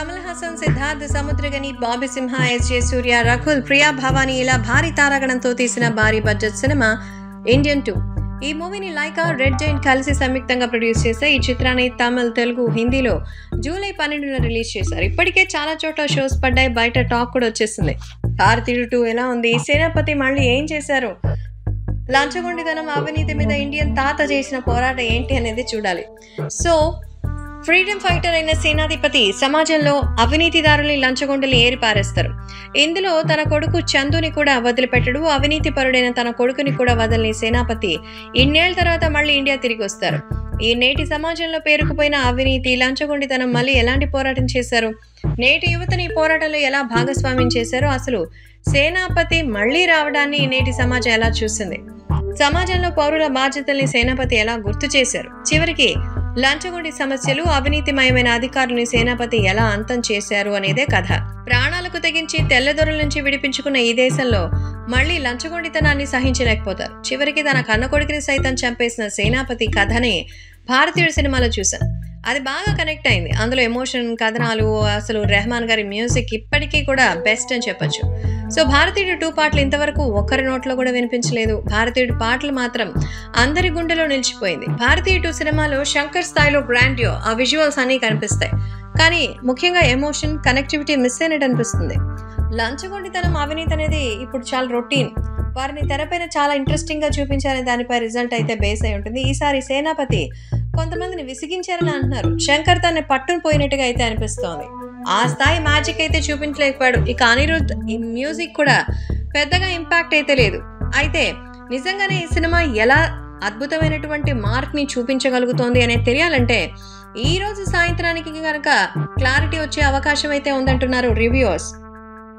కమల్ హాసన్, సిద్ధార్థ్, సముద్రగని, బాబీ సింహ, SJ సూర్య, రకుల్, ప్రియా భవానీ ఇలా భారీ తారాగణంతో తీసిన భారీ బడ్జెట్ సినిమా ఇండియన్ 2. ఈ మూవీని లైకా, రెడ్ జైంట్ కలిసి సంయుక్తంగా ప్రొడ్యూస్ చేస్తే ఈ చిత్రాన్ని తమిళ్, తెలుగు, హిందీలో జూలై 12న రిలీజ్ చేశారు. ఇప్పటికే చాలా చోట్ల షోస్ పడ్డాయి, బయట టాక్ కూడా వచ్చేసింది. భారతీయుడు 2 ఎలా ఉంది, సేనాపతి మళ్ళీ ఏం చేశారు, లంచగొండితనం, అవినీతి మీద ఇండియన్ తాత చేసిన పోరాటం ఏంటి అనేది చూడాలి. సో ఫ్రీడమ్ ఫైటర్ అయిన సేనాధిపతి సమాజంలో అవినీతిదారుల్ని, లంచగొండల్ని ఏరిపారేస్తారు. ఇందులో తన కొడుకు చందుని కూడా వదిలిపెట్టడు. అవినీతి పరుడైన తన కొడుకుని కూడా వదలని సేనాపతి ఇన్నేళ్ల తర్వాత మళ్ళీ ఇండియా తిరిగి వస్తారు. ఈ నేటి సమాజంలో పేరుకుపోయిన అవినీతి, లంచగొండితనం మళ్ళీ ఎలాంటి పోరాటం చేశారు, నేటి యువతని ఈ పోరాటంలో ఎలా భాగస్వామ్యం చేశారో, అసలు సేనాపతి మళ్లీ రావడాన్ని నేటి సమాజం ఎలా చూసింది, సమాజంలో పౌరుల బాధ్యతల్ని సేనాపతి ఎలా గుర్తు చేశారు, చివరికి లంచగొండి సమస్యలు, అవినీతిమయమైన అధికారులని సేనాపతి ఎలా అంతం చేశారు అనేదే కథ. ప్రాణాలకు తెగించి తెల్లదొరల నుంచి విడిపించుకున్న ఈ దేశంలో మళ్లీ లంచగొండితనాన్ని సహించలేకపోతారు. చివరికి తన కన్న కొడుకుని సైతం చంపేసిన సేనాపతి కథని భారతీయుడు సినిమాలో చూశాం. అది బాగా కనెక్ట్ అయింది. అందులో ఎమోషన్, కథనాలు, అసలు రెహమాన్ గారి మ్యూజిక్ ఇప్పటికీ కూడా బెస్ట్ అని చెప్పొచ్చు. సో భారతీయుడు 2 పాటలు ఇంతవరకు ఒక్కరి నోట్లో కూడా వినిపించలేదు. భారతీయుడు పాటలు మాత్రం అందరి గుండెలో నిలిచిపోయింది. భారతీయుడు 2 సినిమాలో శంకర్ స్థాయిలో గ్రాండ్యో, ఆ విజువల్స్ అన్నీ కనిపిస్తాయి. కానీ ముఖ్యంగా ఎమోషన్, కనెక్టివిటీ మిస్ అయినట్టు అనిపిస్తుంది. లంచగొండితనం, అవినీతి అనేది ఇప్పుడు చాలా రొటీన్. వారిని తెరపైన చాలా ఇంట్రెస్టింగ్ గా చూపించారని దానిపై రిజల్ట్ అయితే బేస్ అయి ఉంటుంది. ఈసారి సేనాపతి కొంతమందిని విసిగించారని అంటున్నారు. శంకర్ తనని పట్టును పోయినట్టుగా అయితే అనిపిస్తోంది. ఆ స్థాయి మ్యాజిక్ అయితే చూపించలేకపోయాడు. ఇక అనిరుద్ధ్ ఈ మ్యూజిక్ కూడా పెద్దగా ఇంపాక్ట్ అయితే లేదు. అయితే నిజంగానే ఈ సినిమా ఎలా అద్భుతమైనటువంటి మార్క్ ని చూపించగలుగుతోంది అనేది తెలియాలంటే ఈ రోజు సాయంత్రానికి కనుక క్లారిటీ వచ్చే అవకాశం అయితే ఉందంటున్నారు రివ్యూవర్స్.